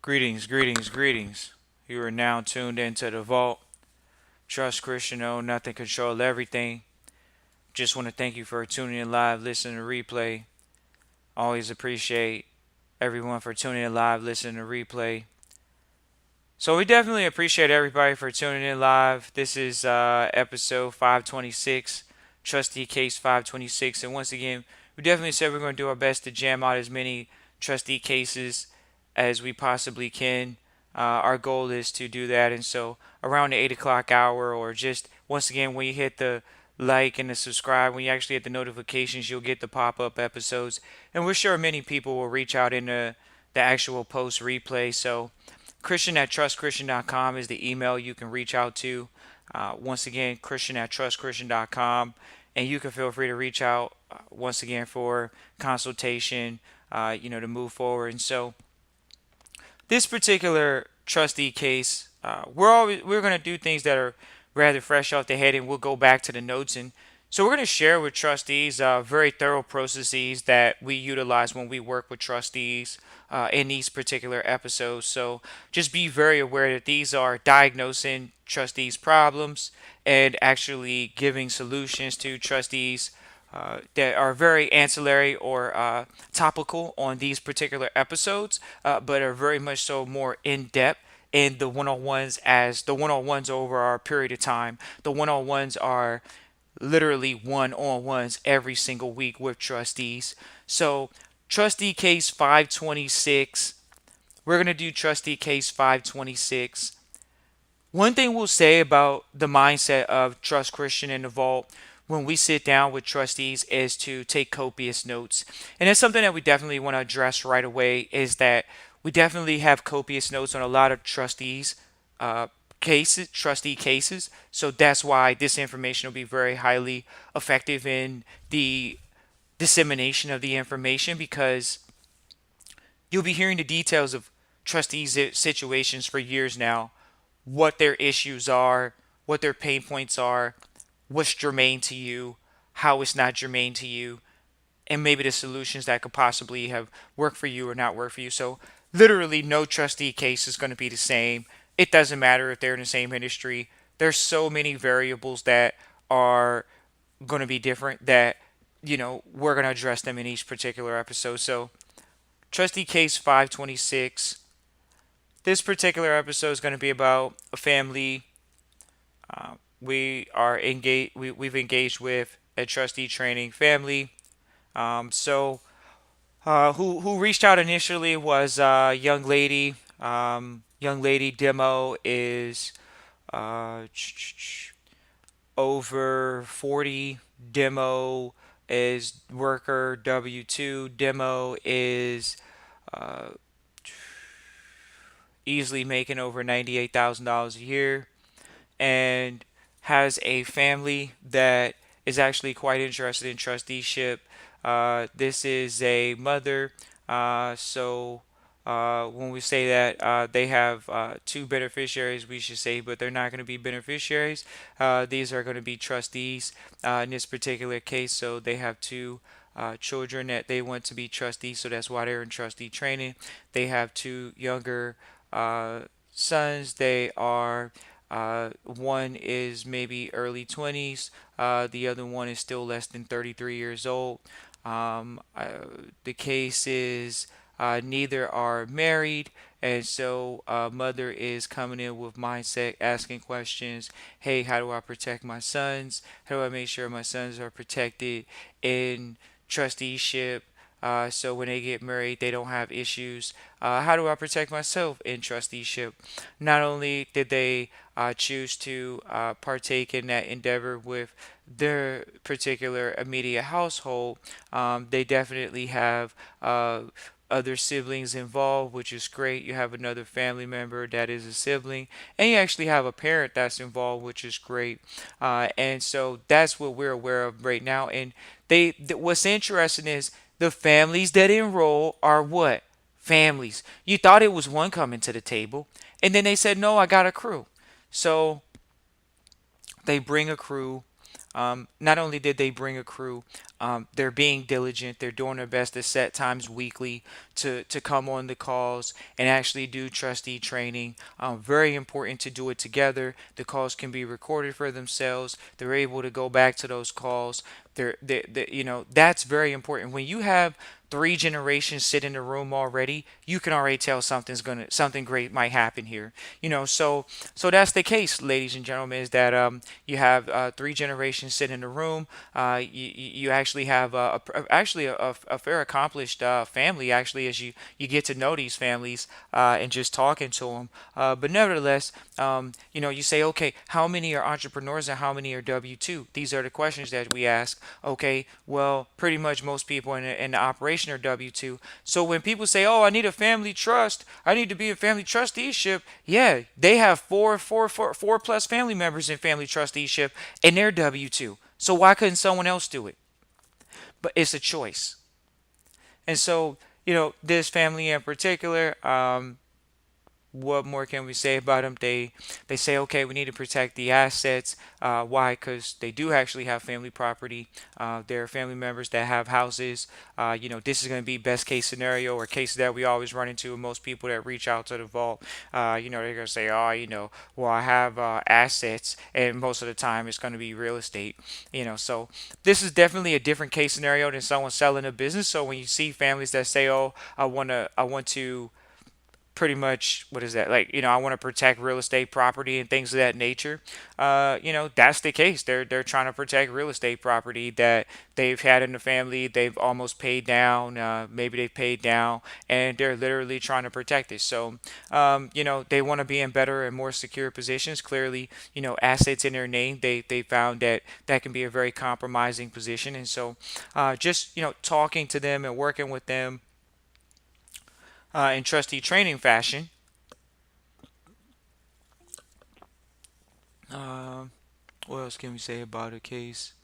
Greetings, greetings, greetings. You are now tuned into the vault. Trust Christian, own nothing, control everything. Just want to thank you for tuning in live, listening to replay. Always appreciate everyone for tuning in live, listening to replay. So we definitely appreciate everybody for tuning in live. This is episode 526, Trustee Case 526. And once again, we definitely said we're going to do our best to jam out as many trustee cases as we possibly can. Our goal is to do that. And so around the 8 o'clock hour, or just once again, when you hit the like and the subscribe, when you actually hit the notifications, you'll get the pop up episodes. And we're sure many people will reach out in the actual post replay. So Christian at trustchristian.com is the email you can reach out to. Once again, Christian at trustchristian.com. And you can feel free to reach out once again for consultation, to move forward. And so, this particular trustee case, we're going to do things that are rather fresh off the head, and we'll go back to the notes. And so we're going to share with trustees very thorough processes that we utilize when we work with trustees in these particular episodes. So just be very aware that these are diagnosing trustees' problems and actually giving solutions to trustees that are very ancillary or topical on these particular episodes, but are very much so more in depth in the one-on-ones, as the one-on-ones over our period of time. The one-on-ones are literally one-on-ones every single week with trustees. So trustee case 526, we're going to do trustee case 526. One thing we'll say about the mindset of Trust Christian in the Vault when we sit down with trustees is to take copious notes. And that's something that we definitely want to address right away, is that we definitely have copious notes on a lot of trustees trustee cases. So that's why this information will be very highly effective in the dissemination of the information, because you'll be hearing the details of trustees' situations for years now, what their issues are, what their pain points are, what's germane to you, how it's not germane to you, and maybe the solutions that could possibly have worked for you or not worked for you. So, literally, no trustee case is going to be the same. It doesn't matter if they're in the same industry. There's so many variables that are going to be different that, we're going to address them in each particular episode. So, trustee case 526. This particular episode is going to be about a family we are engaged. We've engaged with a trustee training family. Who reached out initially was a young lady. Young lady demo is uh, over 40. Demo is worker W-2. Demo is uh, easily making over $98,000 a year, and has a family that is actually quite interested in trusteeship. This is a mother. When we say that they have two beneficiaries, we should say, but they're not going to be beneficiaries. These are going to be trustees in this particular case. So they have two children that they want to be trustees. So that's why they're in trustee training. They have two younger uh, sons. They are one is maybe early 20s. The other one is still less than 33 years old. Um, uh, the case is neither are married, and so mother is coming in with mindset, asking questions. Hey, how do I protect my sons? How do I make sure my sons are protected in trusteeship? So when they get married, they don't have issues. How do I protect myself in trusteeship? Not only did they choose to partake in that endeavor with their particular immediate household, they definitely have other siblings involved, which is great. You have another family member that is a sibling, and you actually have a parent that's involved, which is great. And so that's what we're aware of right now. And what's interesting is the families that enroll are what? Families. You thought it was one coming to the table, and then they said, no, I got a crew. So they bring a crew. Not only did they bring a crew, they're being diligent. They're doing their best to set times weekly to come on the calls and actually do trustee training. Very important to do it together. The calls can be recorded for themselves. They're able to go back to those calls. That's very important. When you have three generations sit in the room already, you can already tell something great might happen here. So that's the case, ladies and gentlemen, is that you have three generations sit in the room. You actually have actually a fair accomplished family, actually, as you get to know these families and just talking to them. But nevertheless, you say, okay, how many are entrepreneurs and how many are W-2? These are the questions that we ask. Okay, well, pretty much most people in the operation are W-2. So when people say, oh, I need a family trust, I need to be a family trusteeship, yeah, they have four plus family members in family trusteeship and they're W-2. So why couldn't someone else do it? But it's a choice. And so, this family in particular, what more can we say about them? They say, okay, we need to protect the assets. Why? Because they do actually have family property. There are family members that have houses. This is going to be best case scenario or cases that we always run into with most people that reach out to the vault. They're going to say, oh, well, I have assets, and most of the time it's going to be real estate. So this is definitely a different case scenario than someone selling a business. So when you see families that say, oh, I want to pretty much, what is that, like, I want to protect real estate property and things of that nature. That's the case. They're trying to protect real estate property that they've had in the family. They've almost paid down. Maybe they've paid down, and they're literally trying to protect it. So they want to be in better and more secure positions. Clearly, assets in their name, they found that that can be a very compromising position. And so just talking to them and working with them in trustee training fashion. Um, what else can we say about a case?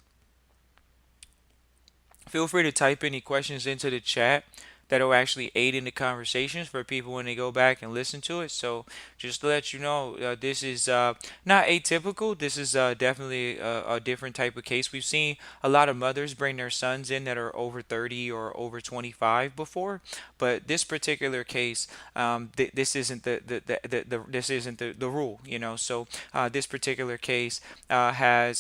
Feel free to type any questions into the chat that'll actually aid in the conversations for people when they go back and listen to it. So just to let you know, this is not atypical. This is definitely a different type of case. We've seen a lot of mothers bring their sons in that are over 30 or over 25 before, but this particular case, this isn't this isn't the rule. So this particular case has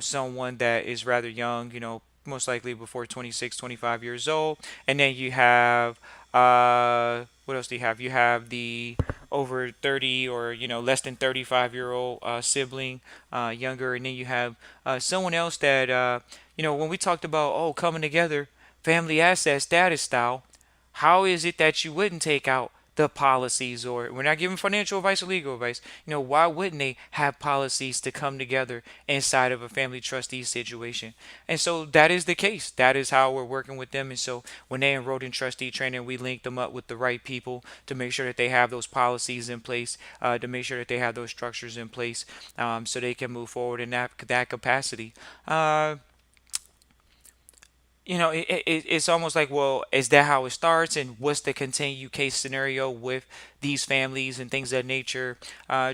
someone that is rather young. Most likely before 26, 25 years old. And then you have, what else do you have? You have the over 30 or, less than 35-year-old sibling, younger. And then you have someone else that, when we talked about, oh, coming together, family asset status style, how is it that you wouldn't take out the policies? Or we're not giving financial advice or legal advice. Why wouldn't they have policies to come together inside of a family trustee situation? And so that is the case. That is how we're working with them. And so when they enrolled in trustee training, we link them up with the right people to make sure that they have those policies in place, to make sure that they have those structures in place, so they can move forward in that capacity. Uh, it's almost like, well, is that how it starts? And what's the continued case scenario with these families and things of that nature?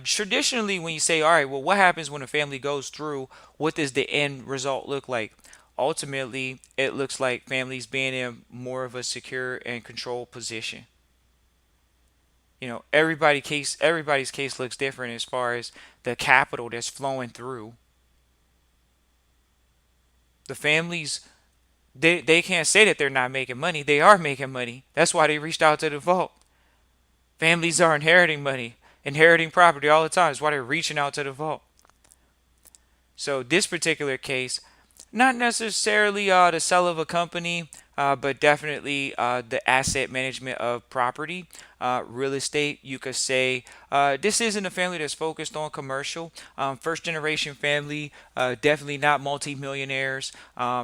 Traditionally, when you say, all right, well, what happens when a family goes through? What does the end result look like? Ultimately, it looks like families being in more of a secure and controlled position. Everybody's case looks different as far as the capital that's flowing through. The families, they can't say that they're not making money. They are making money. That's why they reached out to the vault. Families are inheriting money, inheriting property all the time. That's why they're reaching out to the vault. So this particular case, not necessarily the sale of a company, but definitely the asset management of property, real estate. You could say this isn't a family that's focused on commercial. First generation family, definitely not multi-millionaires.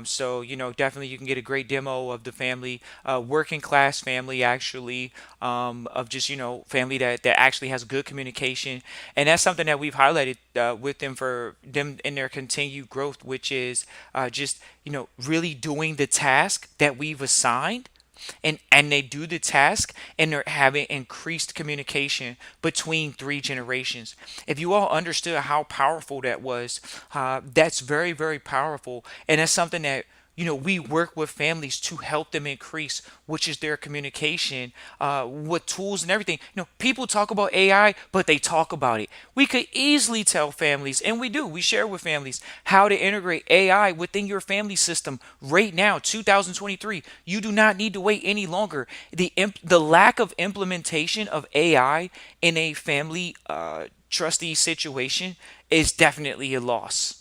So definitely you can get a great demo of the family, working class family actually, of just family that actually has good communication, and that's something that we've highlighted with them for them in their continued growth, which is just really doing the task that we've assigned and they do the task, and they're having increased communication between three generations. If you all understood how powerful that was, that's very, very powerful. And that's something that, we work with families to help them increase, which is their communication with tools and everything. People talk about AI, but they talk about it. We could easily tell families, and we do, we share with families how to integrate AI within your family system right now, 2023. You do not need to wait any longer. The lack of implementation of AI in a family trustee situation is definitely a loss,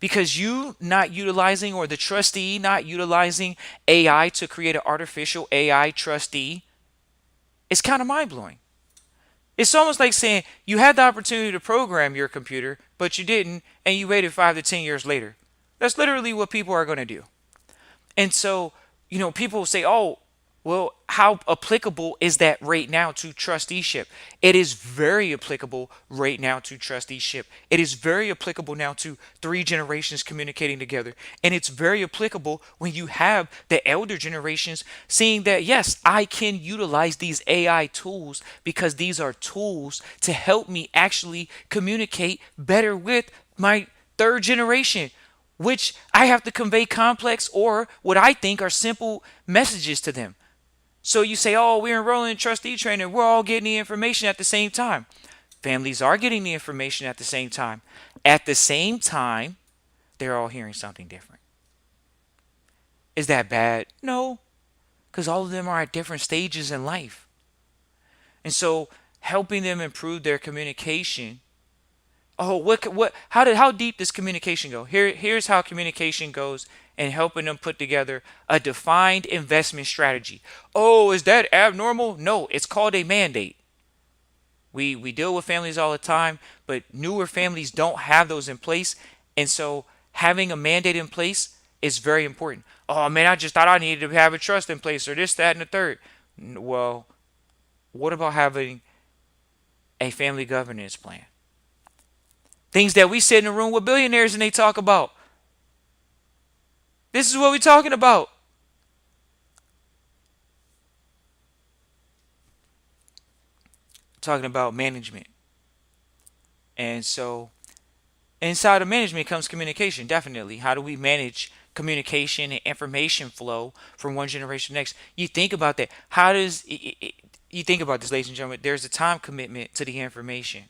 because you not utilizing, or the trustee not utilizing AI to create an artificial AI trustee, is kind of mind blowing. It's almost like saying you had the opportunity to program your computer, but you didn't, and you waited 5 to 10 years later. That's literally what people are going to do. And so, people say, oh, well, how applicable is that right now to trusteeship? It is very applicable right now to trusteeship. It is very applicable now to three generations communicating together. And it's very applicable when you have the elder generations seeing that, yes, I can utilize these AI tools because these are tools to help me actually communicate better with my third generation, which I have to convey complex or what I think are simple messages to them. So you say, oh, we're enrolling in trustee training. We're all getting the information at the same time. Families are getting the information at the same time. At the same time, they're all hearing something different. Is that bad? No, because all of them are at different stages in life. And so helping them improve their communication. Oh, how deep does communication go? Here's how communication goes, and helping them put together a defined investment strategy. Oh, is that abnormal? No, it's called a mandate. We deal with families all the time, but newer families don't have those in place. And so having a mandate in place is very important. Oh man, I just thought I needed to have a trust in place, or this, that, and the third. Well, what about having a family governance plan? Things that we sit in a room with billionaires and they talk about. This is what we're talking about. Talking about management. And so inside of management comes communication, definitely. How do we manage communication and information flow from one generation to the next? You think about that. You think about this, ladies and gentlemen, there's a time commitment to the information.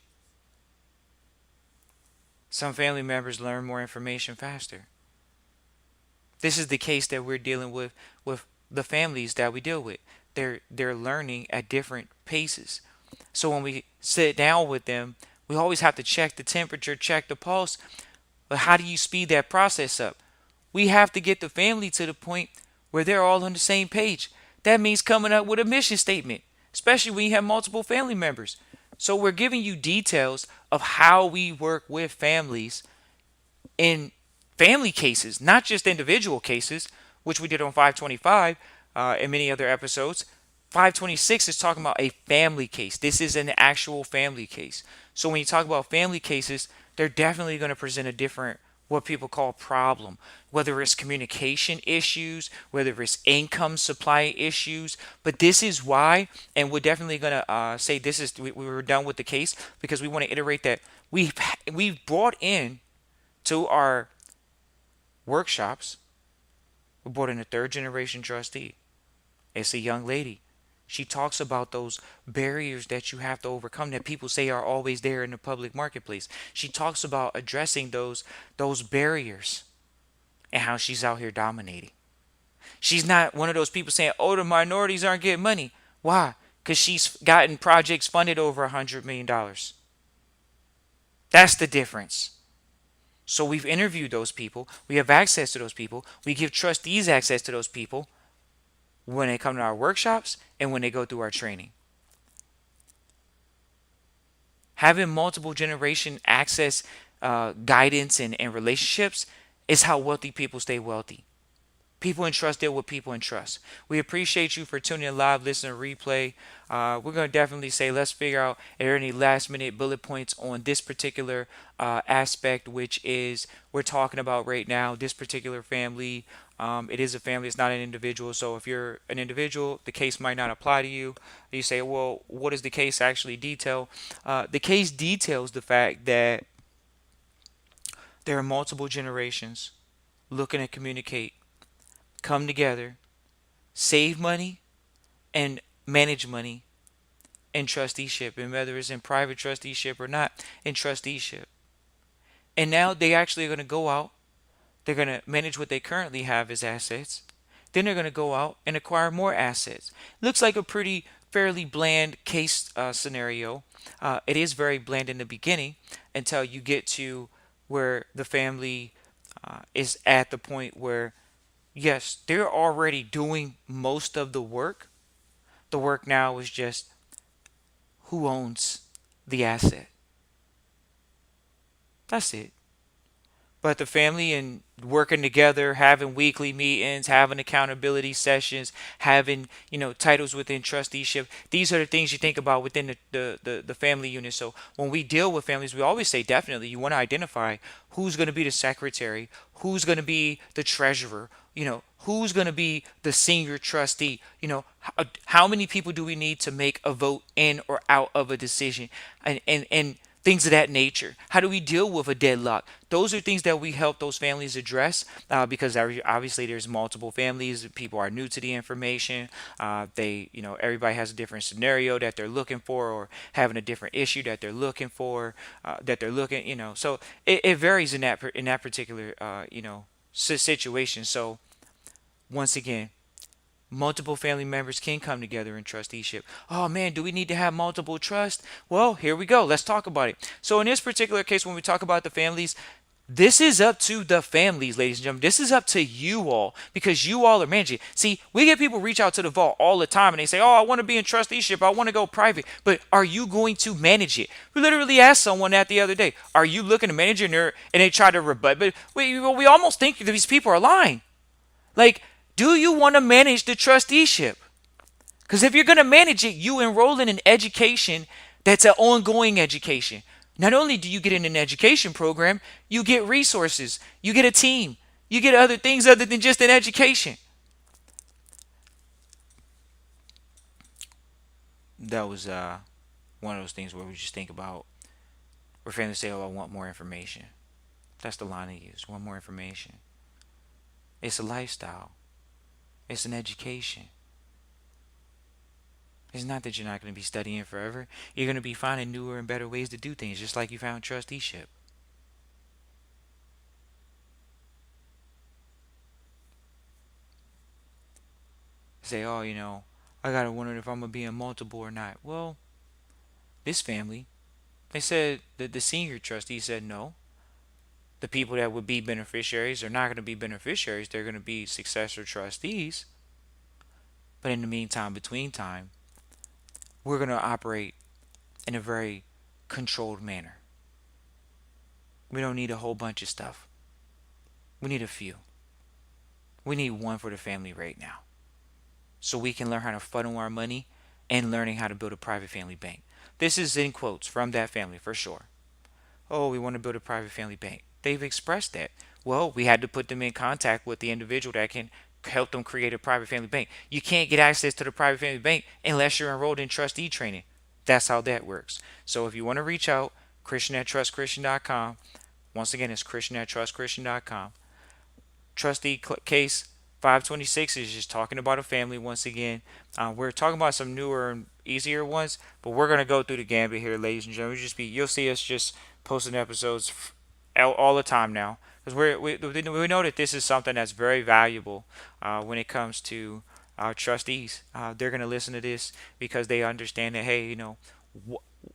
Some family members learn more information faster. This is the case that we're dealing with the families that we deal with. They're learning at different paces. So when we sit down with them, we always have to check the temperature, check the pulse. But how do you speed that process up? We have to get the family to the point where they're all on the same page. That means coming up with a mission statement, especially when you have multiple family members. So we're giving you details of how we work with families in family cases, not just individual cases, which we did on 525 and many other episodes. 526 is talking about a family case. This is an actual family case. So when you talk about family cases, they're definitely going to present a different, what people call, problem, whether it's communication issues, whether it's income supply issues. But this is why, and we're definitely going to say this is, we were done with the case because we want to iterate that we've brought in to our workshops, we brought in a third generation trustee. It's a young lady. She talks about those barriers that you have to overcome that people say are always there in the public marketplace. She talks about addressing those barriers and how she's out here dominating. She's not one of those people saying, "Oh, the minorities aren't getting money." Why? Because she's gotten projects funded over $100 million. That's the difference. So we've interviewed those people. We have access to those people. We give trustees access to those people when they come to our workshops and when they go through our training. Having multiple generation access, guidance, and relationships is how wealthy people stay wealthy. People in trust deal with people in trust. We appreciate you for tuning in live, listening, replay. We're going to definitely say, let's figure out are there any last minute bullet points on this particular aspect, which is we're talking about right now. This particular family, it is a family, it's not an individual. So if you're an individual, the case might not apply to you. You say, well, what does the case actually detail? The case details the fact that there are multiple generations looking to communicate, come together, save money, and manage money in trusteeship, and whether it's in private trusteeship or not, in trusteeship. And now they actually are going to go out, they're going to manage what they currently have as assets. Then they're going to go out and acquire more assets. Looks like a pretty fairly bland case scenario. It is very bland in the beginning until you get to where the family is at the point where, yes, they're already doing most of the work. The work now is just who owns the asset. That's it. But the family and working together, having weekly meetings, having accountability sessions, having, titles within trusteeship, these are the things you think about within the family unit. So when we deal with families, we always say definitely you want to identify who's going to be the secretary, who's going to be the treasurer, who's going to be the senior trustee, how many people do we need to make a vote in or out of a decision, and things of that nature. How do we deal with a deadlock? Those are things that we help those families address, because obviously there's multiple families. People are new to the information. Everybody has a different scenario that they're looking for, or having a different issue that they're looking for, So it varies in that particular, situation. So once again, multiple family members can come together in trusteeship. Oh man, do we need to have multiple trust? Well, here we go. Let's talk about it. So in this particular case, when we talk about the families, this is up to the families, ladies and gentlemen. This is up to you all, because you all are managing. See, we get people reach out to the vault all the time and they say, oh, I want to be in trusteeship. I want to go private. But are you going to manage it? We literally asked someone that the other day. Are you looking to manage it? And they try to rebut. But we almost think these people are lying. Like, do you want to manage the trusteeship? Because if you're going to manage it, you enroll in an education that's an ongoing education. Not only do you get in an education program, you get resources, you get a team, you get other things other than just an education. That was one of those things where we just think about, where families say, oh, I want more information. That's the line they use, want more information. It's a lifestyle. It's an education. It's not that you're not going to be studying forever. You're going to be finding newer and better ways to do things, just like you found trusteeship. Say, oh, I got to wonder if I'm going to be in multiple or not. Well, this family, they said that the senior trustee said no. The people that would be beneficiaries are not going to be beneficiaries. They're going to be successor trustees. But in the meantime, between time, we're going to operate in a very controlled manner. We don't need a whole bunch of stuff. We need a few. We need one for the family right now, so we can learn how to funnel our money and learning how to build a private family bank. This is in quotes from that family for sure. Oh, we want to build a private family bank. They've expressed that. Well, we had to put them in contact with the individual that can help them create a private family bank. You can't get access to the private family bank unless you're enrolled in trustee training. That's how that works. So if you want to reach out, Christian at trustchristian.com. Once again, it's Christian at trustchristian.com. Trustee case 526 is just talking about a family once again. We're talking about some newer and easier ones, but we're going to go through the gambit here, ladies and gentlemen. You'll see us just posting episodes all the time now, because we know that this is something that's very valuable when it comes to our trustees. They're going to listen to this because they understand that, hey,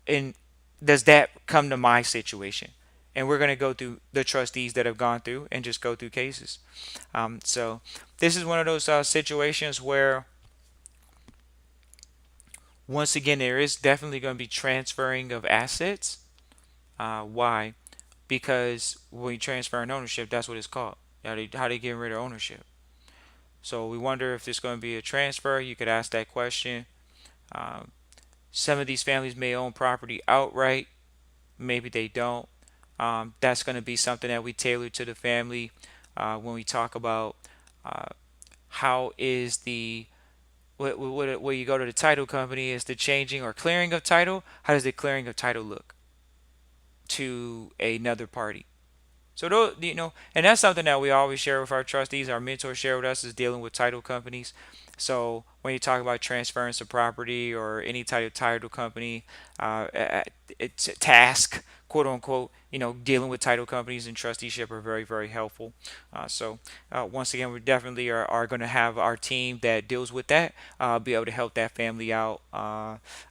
and does that come to my situation? And we're going to go through the trustees that have gone through and just go through cases. So this is one of those situations where, once again, there is definitely going to be transferring of assets. Why? Because when you transfer an ownership, that's what it's called. How they getting rid of ownership. So we wonder if there's going to be a transfer. You could ask that question. Um, some of these families may own property outright, maybe they don't. That's going to be something that we tailor to the family when we talk about uh, how is the where you go to the title company, is the changing or clearing of title. How does the clearing of title look to another party? So those, and that's something that we always share with our trustees. Our mentors share with us is dealing with title companies. So when you talk about transference of property or any type of title company, it's a task, quote unquote. Dealing with title companies and trusteeship are very, very helpful. Once again, we definitely are going to have our team that deals with that be able to help that family out,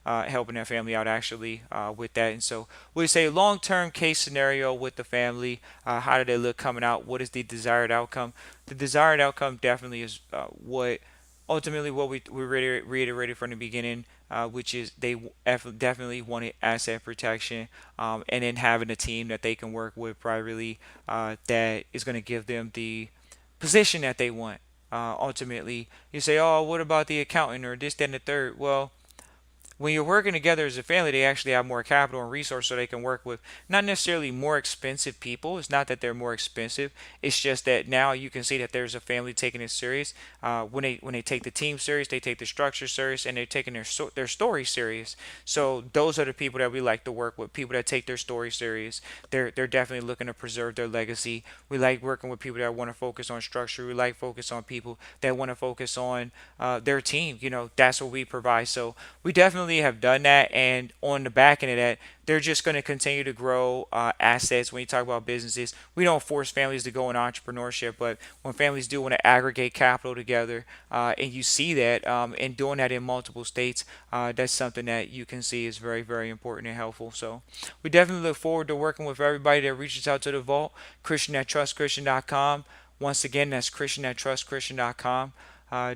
helping that family out actually with that. And so we say long-term case scenario with the family. How do they look coming out? What is the desired outcome? The desired outcome definitely is what ultimately what we reiterated from the beginning, which is they definitely wanted asset protection, and then having a team that they can work with privately that is going to give them the position that they want. Ultimately, you say, oh, what about the accountant or this, that, and the third? Well, when you're working together as a family, they actually have more capital and resource so they can work with not necessarily more expensive people. It's not that they're more expensive. It's just that now you can see that there's a family taking it serious. When they take the team serious, they take the structure serious, and they're taking their story serious. So those are the people that we like to work with. People that take their story serious. They're definitely looking to preserve their legacy. We like working with people that want to focus on structure. We like focus on people that want to focus on their team. That's what we provide. So we definitely have done that, and on the back end of that, they're just going to continue to grow assets. When you talk about businesses, we don't force families to go in entrepreneurship, but when families do want to aggregate capital together, and you see that, and doing that in multiple states, that's something that you can see is very, very important and helpful. So we definitely look forward to working with everybody that reaches out to the vault. Christian at trustchristian.com. Once again, that's Christian at trustchristian.com.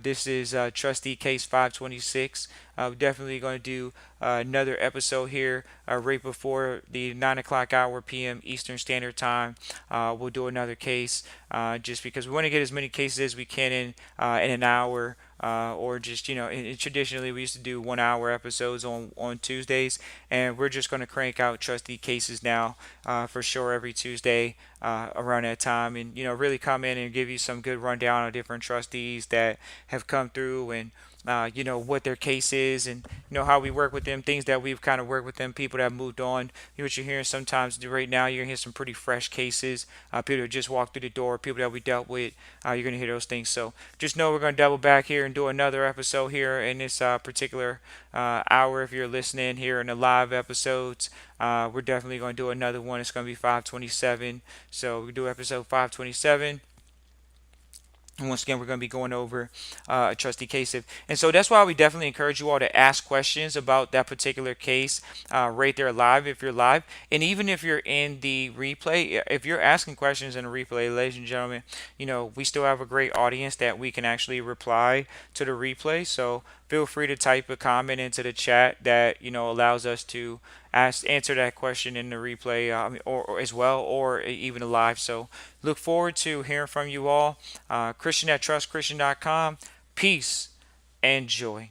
This is Trustee Case 526. We're definitely going to do another episode here right before the 9 o'clock hour p.m. Eastern Standard Time. We'll do another case just because we want to get as many cases as we can in an hour. Or just traditionally we used to do 1 hour episodes on Tuesdays, and we're just going to crank out trustee cases now for sure every Tuesday around that time, and really come in and give you some good rundown of different trustees that have come through, and what their case is, and how we work with them, things that we've kind of worked with them, people that have moved on. What you're hearing sometimes right now, you're gonna hear some pretty fresh cases, people that just walked through the door, people that we dealt with. You're gonna hear those things. So just know we're gonna double back here and do another episode here in this particular hour. If you're listening here in the live episodes, we're definitely gonna do another one. It's gonna be 527. So we do episode 527. And once again, we're going to be going over a trustee case. And so that's why we definitely encourage you all to ask questions about that particular case right there live if you're live. And even if you're in the replay, if you're asking questions in the replay, ladies and gentlemen, we still have a great audience that we can actually reply to the replay. So feel free to type a comment into the chat that allows us to answer that question in the replay, or as well, or even live. So look forward to hearing from you all. Christian at trustchristian.com. Peace and joy.